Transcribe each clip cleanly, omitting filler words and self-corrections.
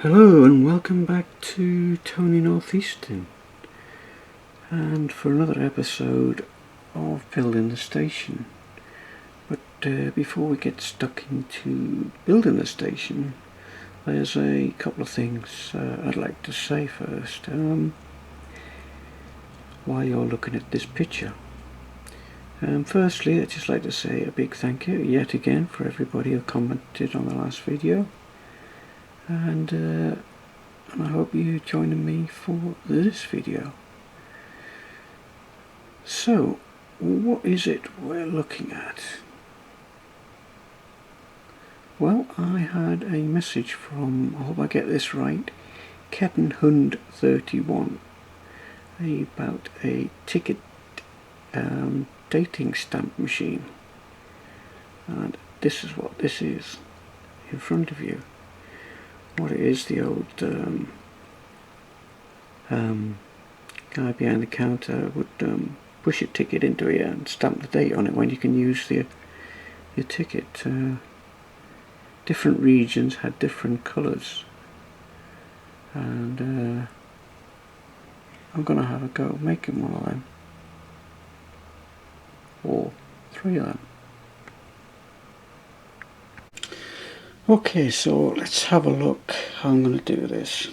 Hello and welcome back to Tony Northeastern, and for another episode of building the station. But before we get stuck into building the station, there's a couple of things I'd like to say first. While you're looking at this picture, firstly I'd just like to say a big thank you yet again for everybody who commented on the last video, and I hope you're joining me for this video. So, what is it we're looking at? Well, I had a message from, I hope I get this right, Kevin Hund 31 about a ticket dating stamp machine, and this is what this is in front of you. What it is, the old guy behind the counter would push a ticket into here and stamp the date on it when you can use your ticket. Different regions had different colours, and I'm going to have a go at making one of them, or 3 of them. Okay, so let's have a look how I'm going to do this.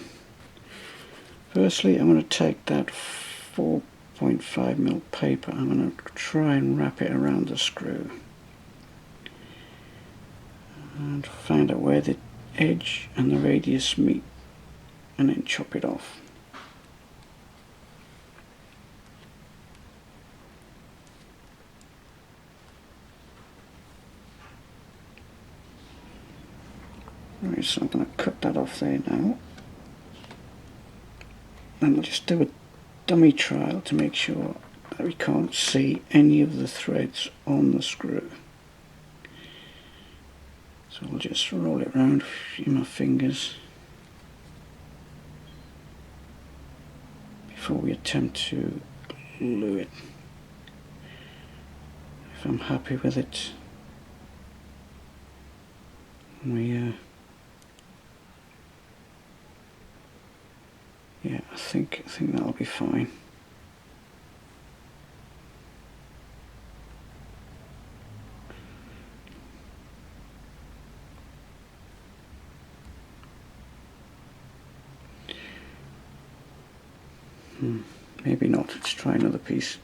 Firstly, I'm going to take that 4.5mm paper, I'm going to try and wrap it around the screw and find out where the edge and the radius meet, and then chop it off. Right, so I'm going to cut that off there now. Then we'll just do a dummy trial to make sure that we can't see any of the threads on the screw. So I'll just roll it around in my fingers before we attempt to glue it. If I'm happy with it, yeah, I think that'll be fine. Maybe not. Let's try another piece.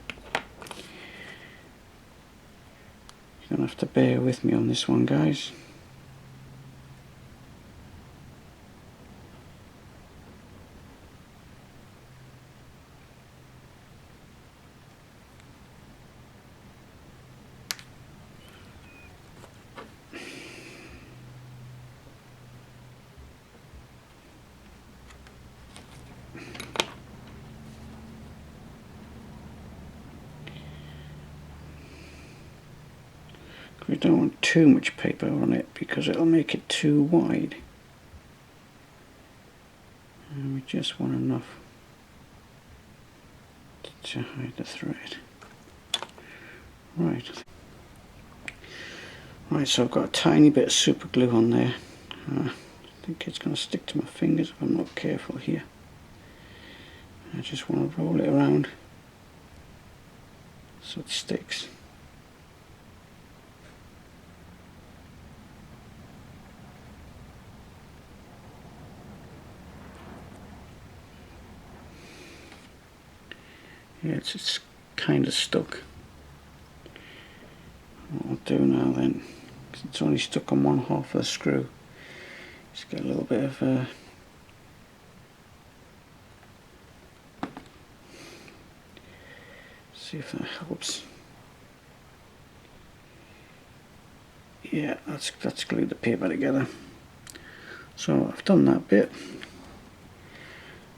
You're gonna have to bear with me on this one, guys. We don't want too much paper on it because it'll make it too wide, and we just want enough to hide the thread. Right, so I've got a tiny bit of super glue on there. I think it's going to stick to my fingers if I'm not careful here. I just want to roll it around so it sticks. Yeah, it's kind of stuck. What I'll do now then, because it's only stuck on one half of the screw, just get a little bit of see if that helps. Yeah, that's glued the paper together. So I've done that bit.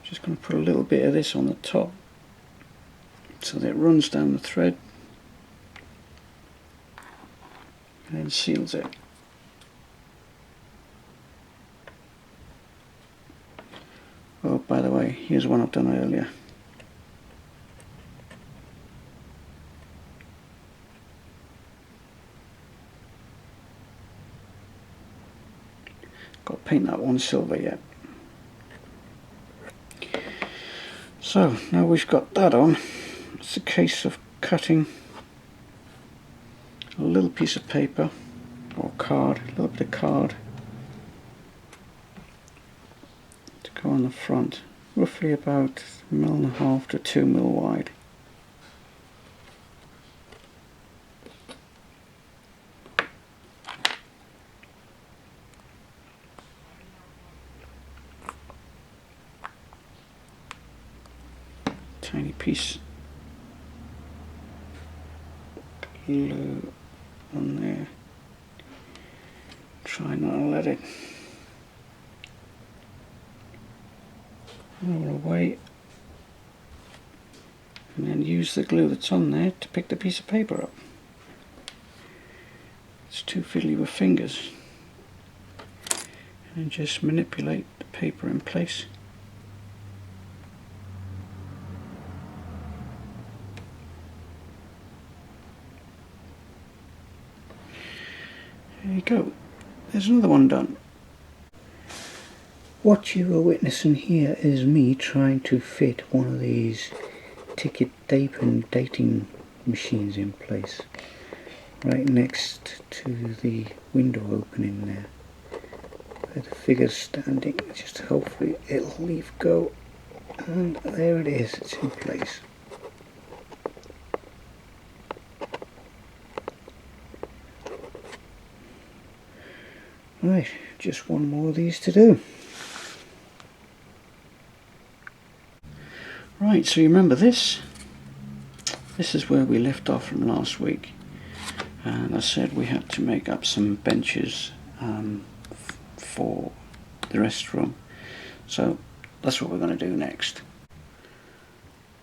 Just going to put a little bit of this on the top so that it runs down the thread and then seals it. Oh, by the way, here's one I've done earlier. Got to paint that one silver yet. So now we've got that on, it's a case of cutting a little piece of paper or card, a little bit of card to go on the front, roughly about 1.5 mm to 2 mm wide. Tiny piece glue on there. Try not to let it roll away, and then use the glue that's on there to pick the piece of paper up. It's too fiddly with fingers, and just manipulate the paper in place. There you go, there's another one done. What you are witnessing here is me trying to fit one of these ticket dating machines in place, right next to the window opening there, where the figure's standing. Just hopefully it'll leave go, and there it is, it's in place. Right, just one more of these to do. Right, so you remember this? This is where we left off from last week, and I said we had to make up some benches for the restroom. So that's what we're going to do next.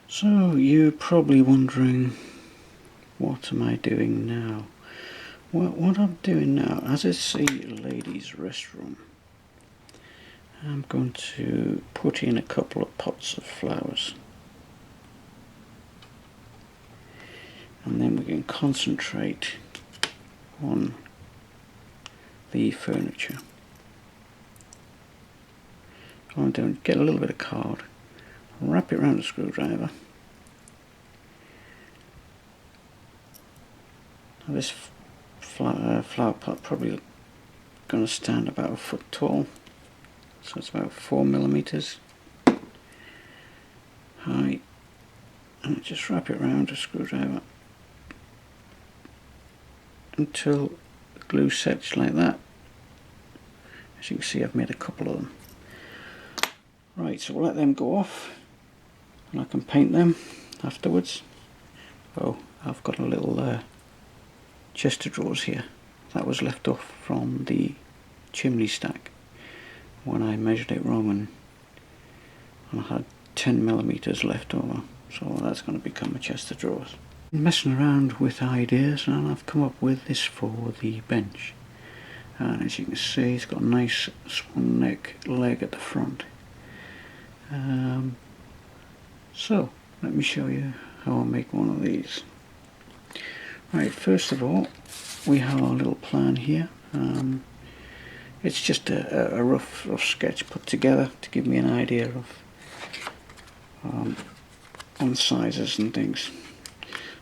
So you're probably wondering, what am I doing now? Well, what I'm doing now, as it's a ladies' restroom, I'm going to put in a couple of pots of flowers, and then we can concentrate on the furniture. All I'm doing, get a little bit of card, wrap it around a screwdriver. Now this flower pot probably going to stand about 1 foot tall, so it's about 4 mm high, and just wrap it around a screwdriver until the glue sets like that. As you can see, I've made a couple of them. Right, so we'll let them go off, and I can paint them afterwards. Oh, I've got a little chest of drawers here that was left off from the chimney stack when I measured it wrong, and I had 10 mm left over, so that's going to become a chest of drawers. I'm messing around with ideas, and I've come up with this for the bench, and as you can see, it's got a nice swan neck leg at the front. So let me show you how I make one of these. Right, first of all, we have our little plan here. It's just a rough sketch put together to give me an idea of on sizes and things.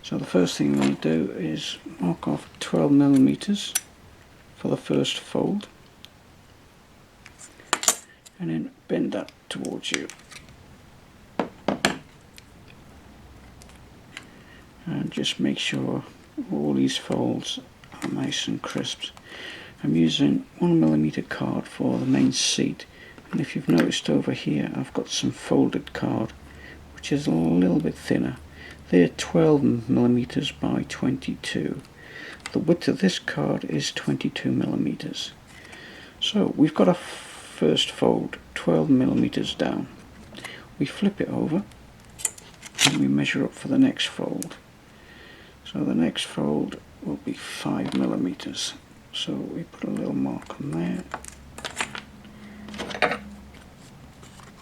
So the first thing I'm going to do is mark off 12 mm for the first fold, and then bend that towards you. And just make sure all these folds are nice and crisp. I'm using 1 mm card for the main seat, and if you've noticed over here, I've got some folded card which is a little bit thinner. They're 12 mm by 22. The width of this card is 22 mm. So we've got a first fold 12 mm down. We flip it over and we measure up for the next fold. So the next fold will be 5 mm. So we put a little mark on there.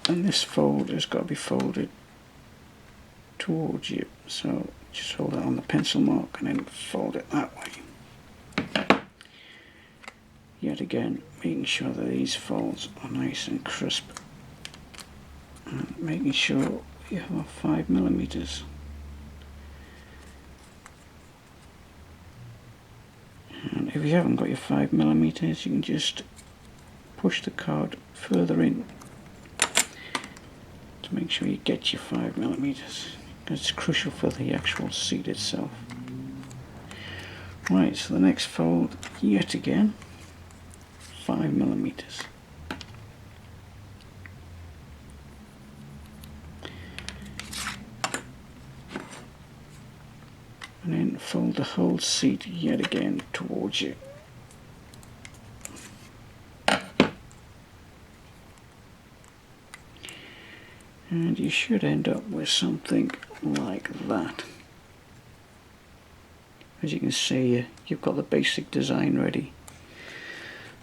And this fold has got to be folded towards you. So just hold it on the pencil mark and then fold it that way. Yet again, making sure that these folds are nice and crisp. And making sure you have 5mm. And if you haven't got your 5mm, you can just push the card further in to make sure you get your 5mm. It's crucial for the actual seat itself. Right, so the next fold, yet again, 5mm. And then fold the whole seat yet again towards you. And you should end up with something like that. As you can see, you've got the basic design ready.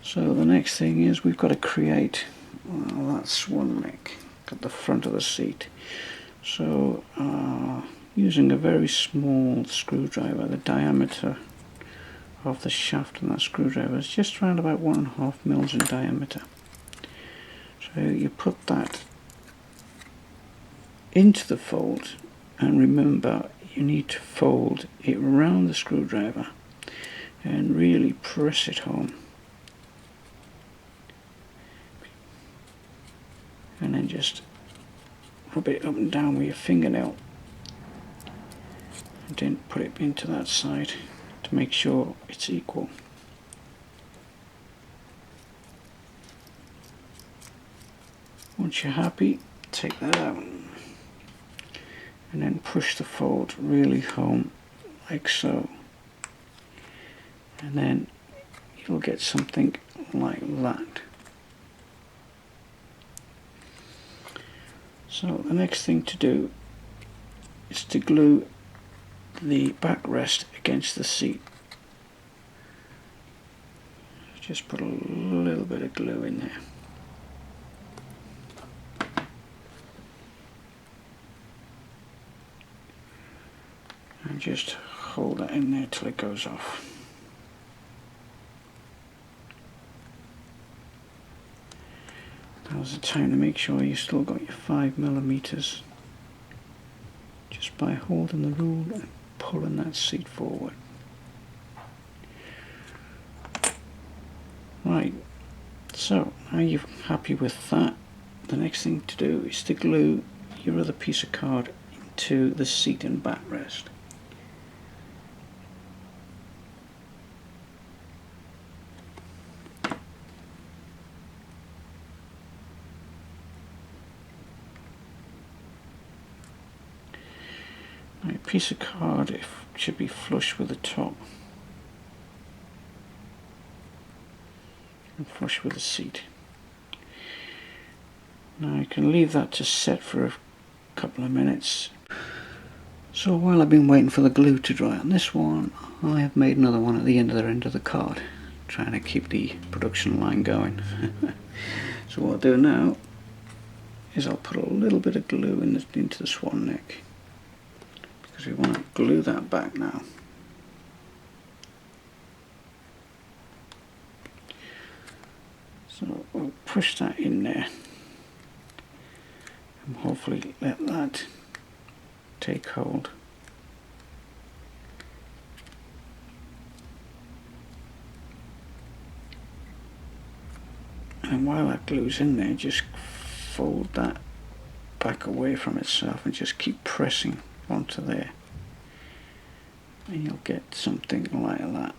So the next thing is we've got to create that swan neck at the front of the seat. So using a very small screwdriver, the diameter of the shaft on that screwdriver is just around about 1.5 in diameter. So you put that into the fold, and remember you need to fold it around the screwdriver and really press it home, and then just rub it up and down with your fingernail and then put it into that side to make sure it's equal. Once you're happy, take that out and then push the fold really home like so, and then you'll get something like that. So the next thing to do is to glue the backrest against the seat. Just put a little bit of glue in there. And just hold that in there till it goes off. Now's the time to make sure you still got your 5mm, just by holding the rule and pulling that seat forward. Right, so now you're happy with that, the next thing to do is to glue your other piece of card into the seat and backrest. Now, a piece of card should be flush with the top and flush with the seat. Now you can leave that to set for a couple of minutes. So while I've been waiting for the glue to dry on this one, I have made another one at the end of the card, trying to keep the production line going. So what I'll do now is I'll put a little bit of glue into the swan neck, because we want to glue that back now. So we'll push that in there and hopefully let that take hold. And while that glue's in there, just fold that back away from itself and just keep pressing onto there, and you'll get something like that.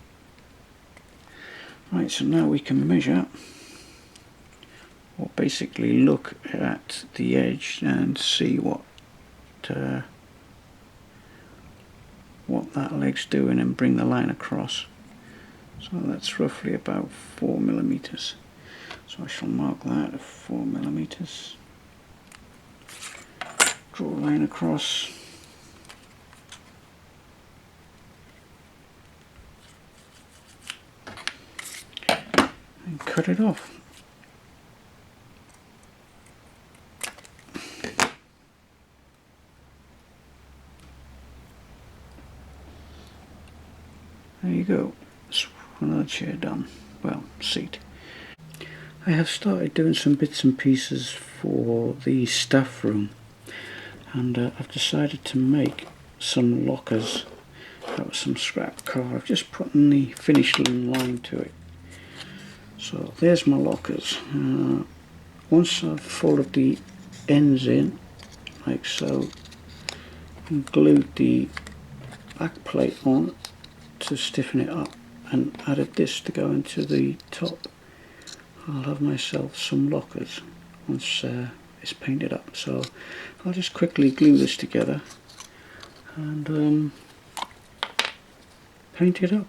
Right, so now we can measure, or basically look at the edge and see what that leg's doing and bring the line across. So that's roughly about 4mm. So I shall mark that at 4mm. Draw a line across. And cut it off. There you go. That's another chair done. Well, seat. I have started doing some bits and pieces for the staff room, and I've decided to make some lockers out of some scrap car. I've just put the finishing line to it. So there's my lockers. Once I've folded the ends in like so and glued the back plate on to stiffen it up and added this to go into the top, I'll have myself some lockers once it's painted up. So I'll just quickly glue this together and paint it up.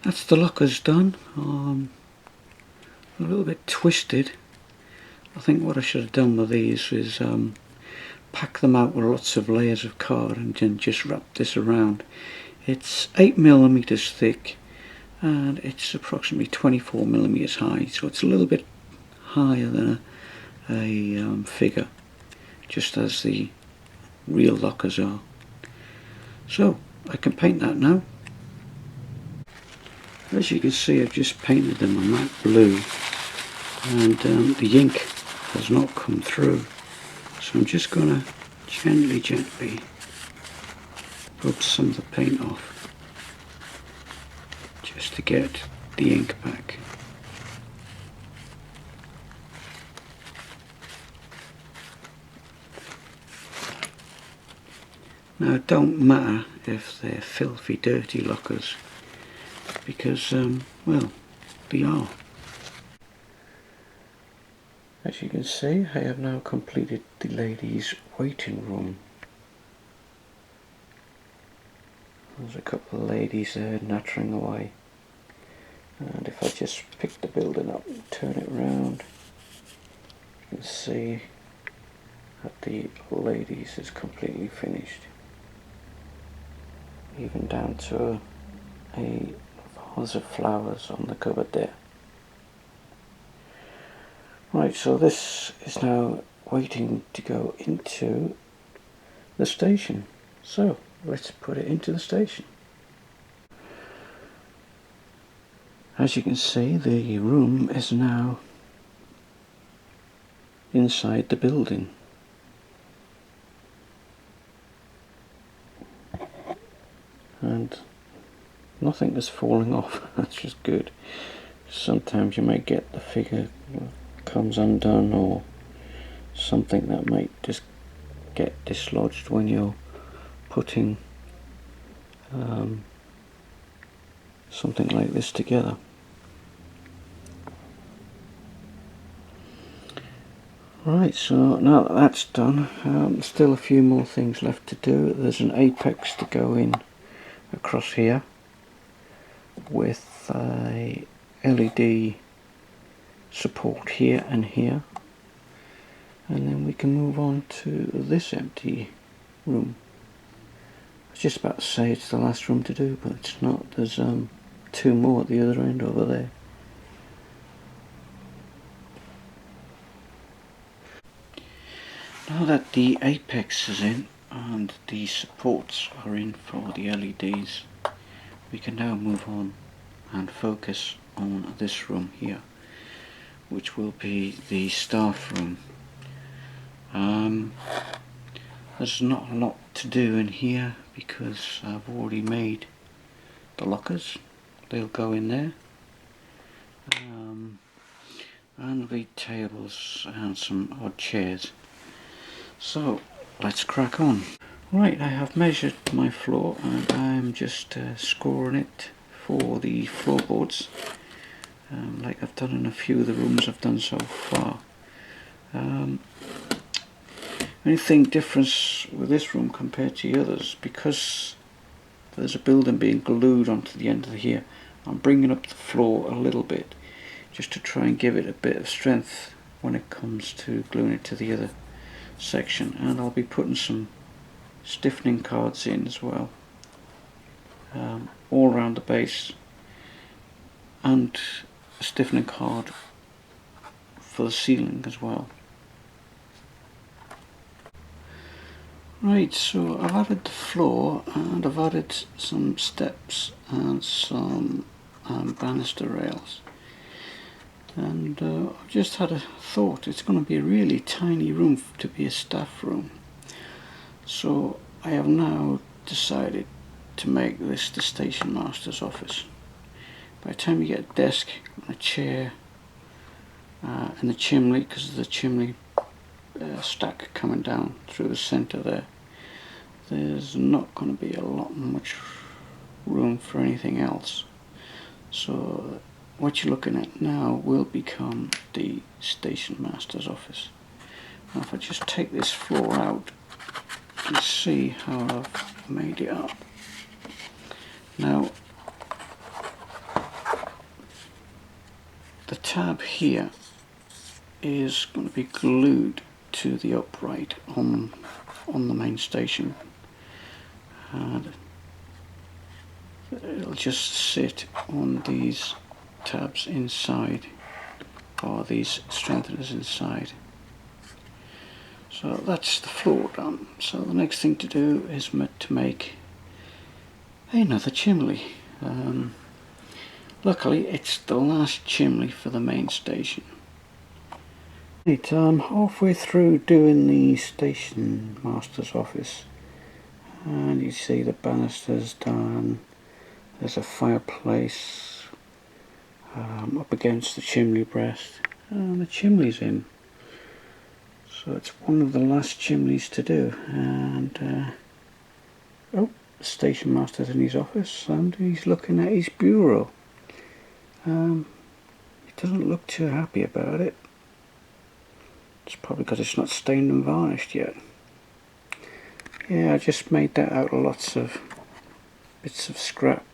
That's the lockers done. A little bit twisted. I think what I should have done with these is pack them out with lots of layers of card and then just wrap this around. It's 8mm thick and it's approximately 24mm high, so it's a little bit higher than a figure, just as the real lockers are. So I can paint that now. As you can see, I've just painted them a matte blue and the ink has not come through, so I'm just going to gently rub some of the paint off just to get the ink back. Now it don't matter if they're filthy dirty lockers, because well, they are. As you can see, I have now completed the ladies' waiting room. There's a couple of ladies there nattering away, and if I just pick the building up and turn it round, you can see that the ladies is completely finished, even down to a vase of flowers on the cupboard there. Right, so this is now waiting to go into the station. So let's put it into the station. As you can see, the room is now inside the building. And nothing is falling off. That's just good. Sometimes you might get the figure comes undone, or something that might just get dislodged when you're putting something like this together. Right, so now that that's done, still a few more things left to do. There's an apex to go in across here with a LED support here and here, and then we can move on to this empty room. I was just about to say it's the last room to do, but it's not. There's two more at the other end over there. Now that the apex is in and the supports are in for the LEDs, we can now move on and focus on this room here, which will be the staff room. There's not a lot to do in here because I've already made the lockers. They'll go in there, and there'll be tables and some odd chairs. So let's crack on. Right, I have measured my floor and I'm just scoring it for the floorboards, like I've done in a few of the rooms I've done so far. Anything difference with this room compared to the others, because there's a building being glued onto the end of here, I'm bringing up the floor a little bit just to try and give it a bit of strength when it comes to gluing it to the other section. And I'll be putting some stiffening cards in as well, all around the base, and a stiffening card for the ceiling as well. Right, so I've added the floor and I've added some steps and some banister rails, and I've just had a thought. It's going to be a really tiny room to be a staff room, so I have now decided to make this the station master's office. By the time you get a desk and a chair and the chimney, because of the chimney stack coming down through the centre there, there's not going to be a lot much room for anything else. So what you're looking at now will become the station master's office. Now if I just take this floor out, you can see how I've made it up. Now the tab here is going to be glued to the upright on the main station, and it'll just sit on these tabs inside, or these strengtheners inside. So that's the floor done. So the next thing to do is to make another chimney. Luckily it's the last chimney for the main station. Right, I'm halfway through doing the station master's office, and you see the banisters done. There's a fireplace up against the chimney breast, and the chimney's in. So it's one of the last chimneys to do, and oh, the station master's in his office and he's looking at his bureau. He doesn't look too happy about it. It's probably because it's not stained and varnished yet. Yeah, I just made that out of lots of bits of scrap.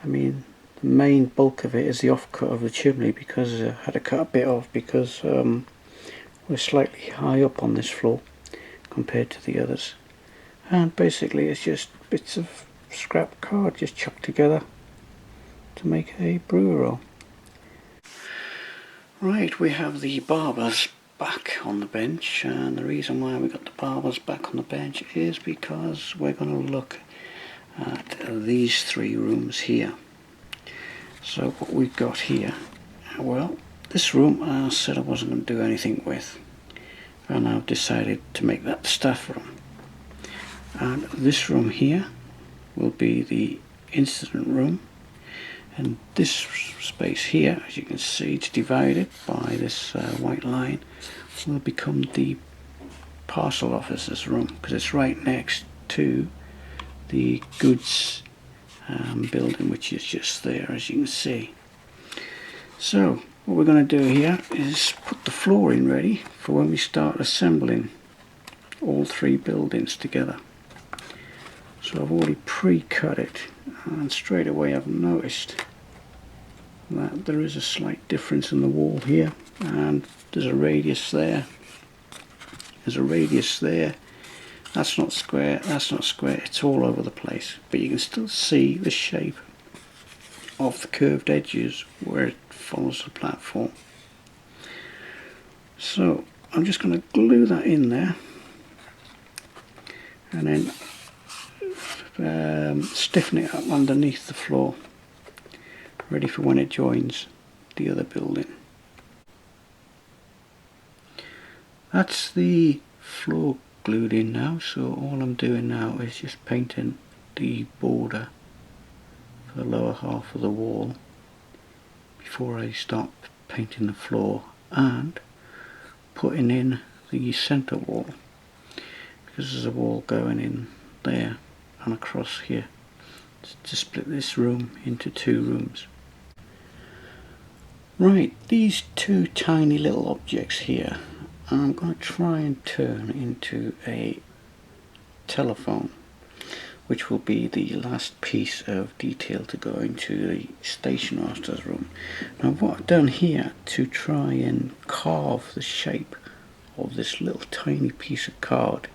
I mean, the main bulk of it is the offcut of the chimney, because I had to cut a bit off because we're slightly high up on this floor compared to the others. And basically it's just bits of scrap card just chucked together to make a brewer roll. Right, we have the barbers back on the bench, and the reason why we got the barbers back on the bench is because we're going to look at these three rooms here. So what we've got here, well, this room I said I wasn't going to do anything with, and I've decided to make that the staff room. And this room here will be the incident room, and this space here, as you can see, it's divided by this white line, will become the parcel officer's room, because it's right next to the goods building, which is just there, as you can see. So what we're going to do here is put the flooring ready for when we start assembling all three buildings together. So I've already pre-cut it, and straight away I've noticed that there is a slight difference in the wall here, and there's a radius there, there's a radius there. That's not square, that's not square, it's all over the place, but you can still see the shape of the curved edges where it follows the platform. So I'm just going to glue that in there, and then stiffen it up underneath the floor, ready for when it joins the other building. That's the floor glued in now, so all I'm doing now is just painting the border for the lower half of the wall before I start painting the floor, and putting in the centre wall, because there's a wall going in there and across here to split this room into two rooms. Right, these two tiny little objects here I'm going to try and turn into a telephone, which will be the last piece of detail to go into the station master's room. Now what I've done here to try and carve the shape of this little tiny piece of card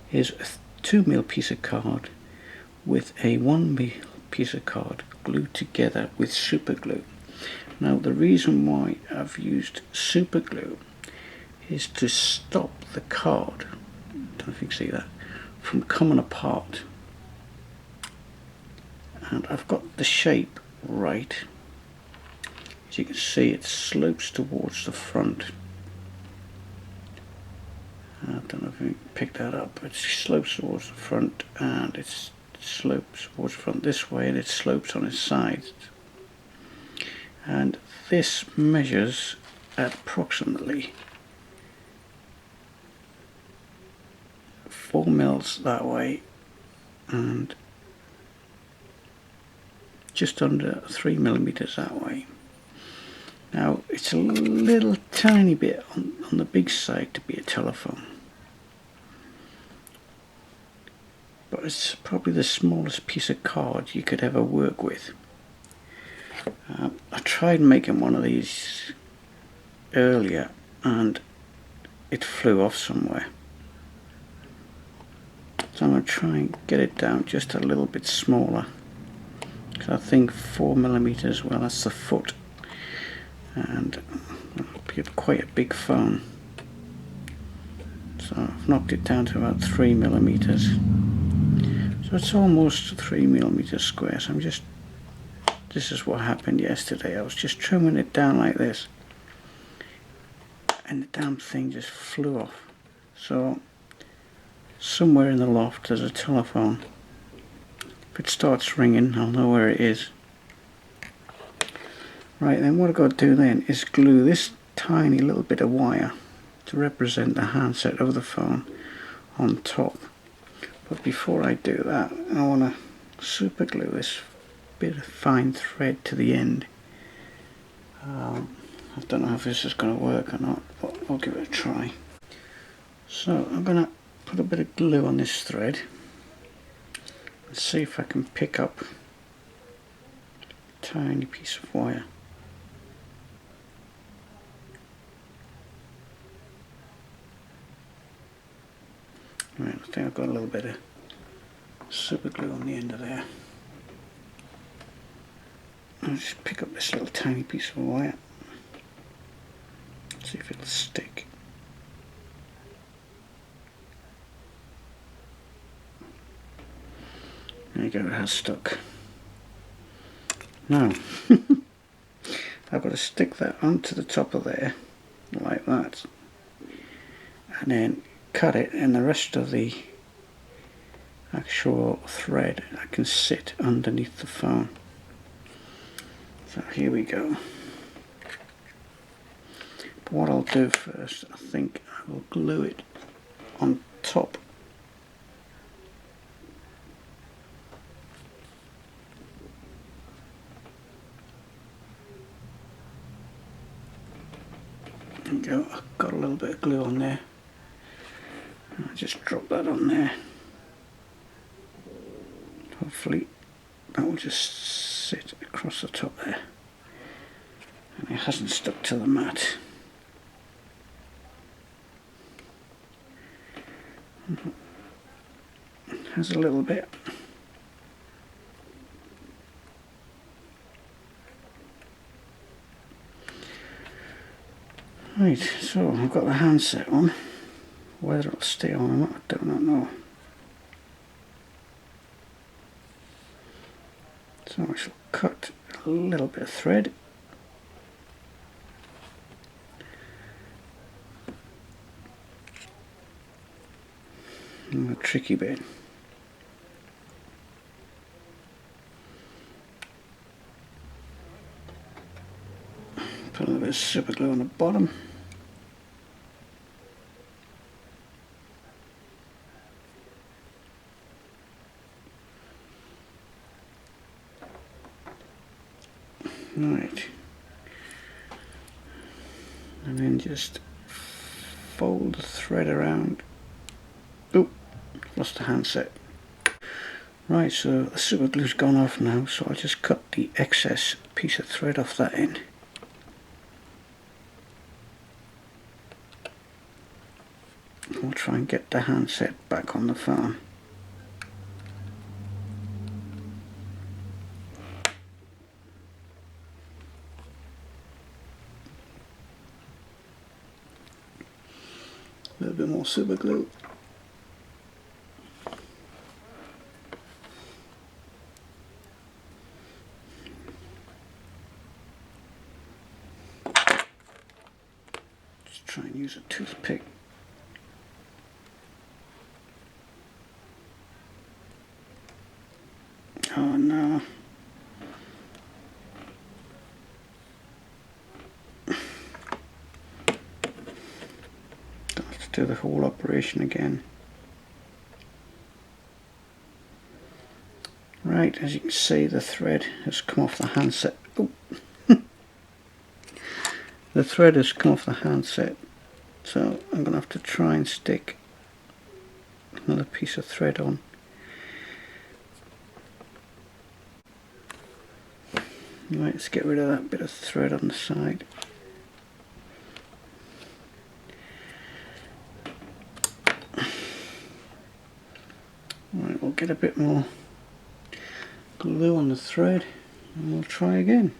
is a 2mm piece of card with a 1mm piece of card glued together with super glue. Now the reason why I've used super glue is to stop the card, I don't know if you can see that, from coming apart, and I've got the shape right. As you can see, it slopes towards the front. I don't know if you picked that up. It slopes towards the front, and it slopes towards the front this way, and it slopes on its sides. And this measures at approximately 4 mils that way, and just under 3 millimeters that way. Now it's a little tiny bit on the big side to be a telephone, but it's probably the smallest piece of card you could ever work with. I tried making one of these earlier and it flew off somewhere, so I'm going to try and get it down just a little bit smaller, because I think 4 millimeters, well, that's the foot, and it'll be quite a big phone. So I've knocked it down to about 3 millimeters, so it's almost 3 millimeters square. So this is what happened yesterday. I was just trimming it down like this, and the damn thing just flew off. So somewhere in the loft there's a telephone. If it starts ringing, I'll know where it is. Right, then what I've got to do then is glue this tiny little bit of wire to represent the handset of the phone on top. But before I do that, I want to super glue this bit of fine thread to the end. I don't know if this is going to work or not, but I'll give it a try. So I'm going to put a bit of glue on this thread and see if I can pick up a tiny piece of wire. Right, I think I've got a little bit of super glue on the end of there. I'll just pick up this little tiny piece of wire, see if it'll stick. There you go, it has stuck. Now, I've got to stick that onto the top of there, like that, and then cut it, and the rest of the actual thread I can sit underneath the phone. So here we go. But what I'll do first, I think I will glue it on top. There we go, I've got a little bit of glue on there. I'll just drop that on there. Hopefully that will just sit across the top there, and it hasn't stuck to the mat. It has a little bit. Right, so I've got the handset on. Whether it'll stay on or not, I do not know. So I shall cut a little bit of thread. And the tricky bit. Put a little bit of super glue on the bottom. Right, and then just fold the thread around. Oop, lost the handset. Right, so the super glue's gone off now, so I'll just cut the excess piece of thread off that end. We'll try and get the handset back on the phone. A little bit more super glue. try and use a toothpick. Oh no. Got to do the whole operation again. Right, as you can see, the thread has come off the handset. Oh. The thread has come off the handset, so I'm going to have to try and stick another piece of thread on. Right, let's get rid of that bit of thread on the side. Right, we'll get a bit more glue on the thread and we'll try again.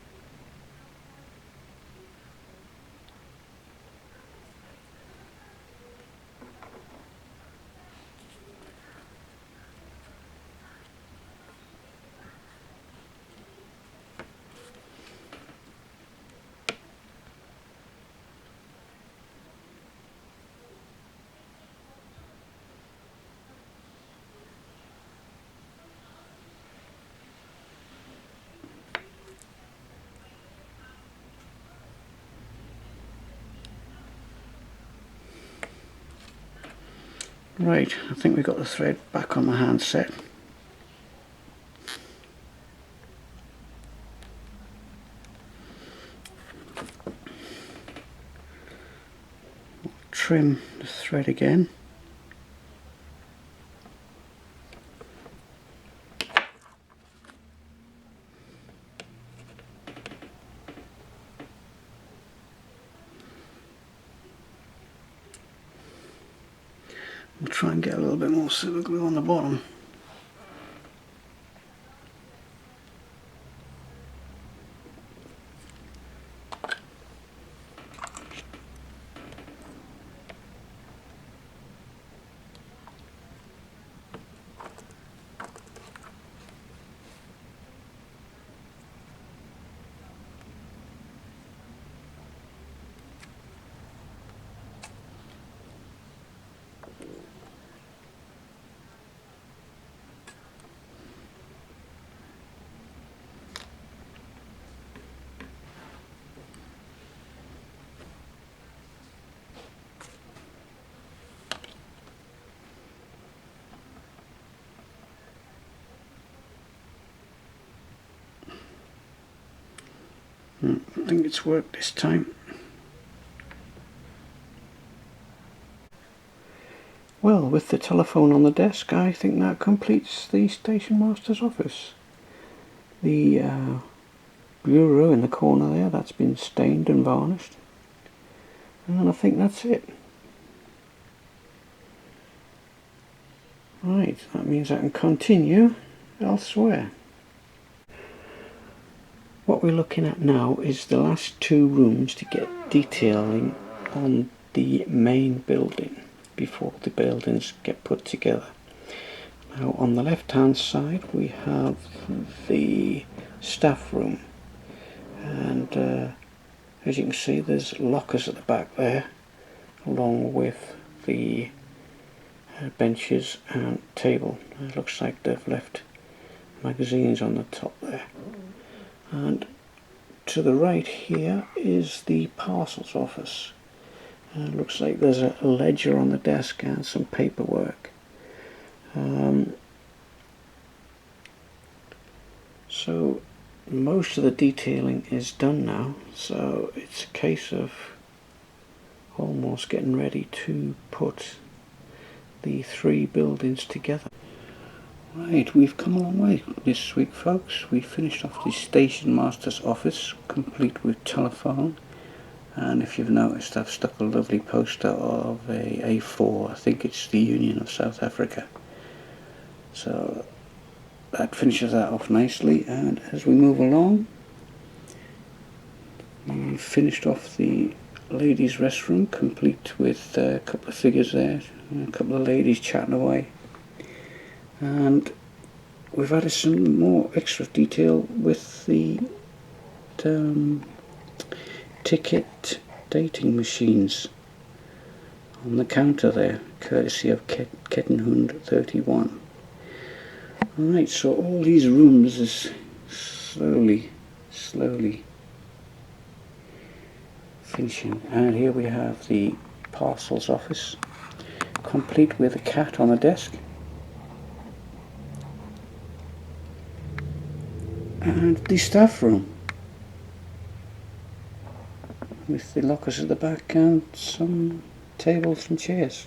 Right, I think we got the thread back on the handset. Trim the thread again. We'll try and get a little bit more super glue on the bottom. I think it's worked this time. Well, with the telephone on the desk, I think that completes the station master's office. The bureau in the corner there, that's been stained and varnished. And I think that's it. Right, that means I can continue elsewhere. What we're looking at now is the last two rooms to get detailing on the main building before the buildings get put together. Now on the left hand side we have the staff room, and as you can see there's lockers at the back there along with the benches and table. It looks like they've left magazines on the top there. And to the right here is the parcels office. It looks like there's a ledger on the desk and some paperwork. So most of the detailing is done now, so it's a case of almost getting ready to put the three buildings together. Right, we've come a long way this week, folks. We finished off the station master's office, complete with telephone, and if you've noticed, I've stuck a lovely poster of a A4, I think it's the Union of South Africa. So that finishes that off nicely, and as we move along, we finished off the ladies' restroom, complete with a couple of figures there, and a couple of ladies chatting away. And we've added some more extra detail with the ticket dating machines. on the counter there, courtesy of Kettenhund 31. Alright, so all these rooms is slowly finishing. And here we have the Parcels office, complete with a cat on a desk. And the staff room, with the lockers at the back and some tables and chairs.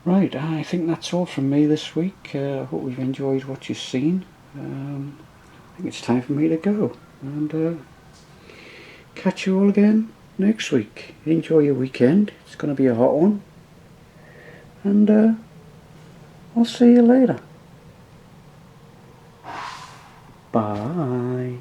Right, I think that's all from me this week. I hope you've enjoyed what you've seen. I think it's time for me to go, and catch you all again next week. Enjoy your weekend. It's going to be a hot one, and I'll see you later. Bye.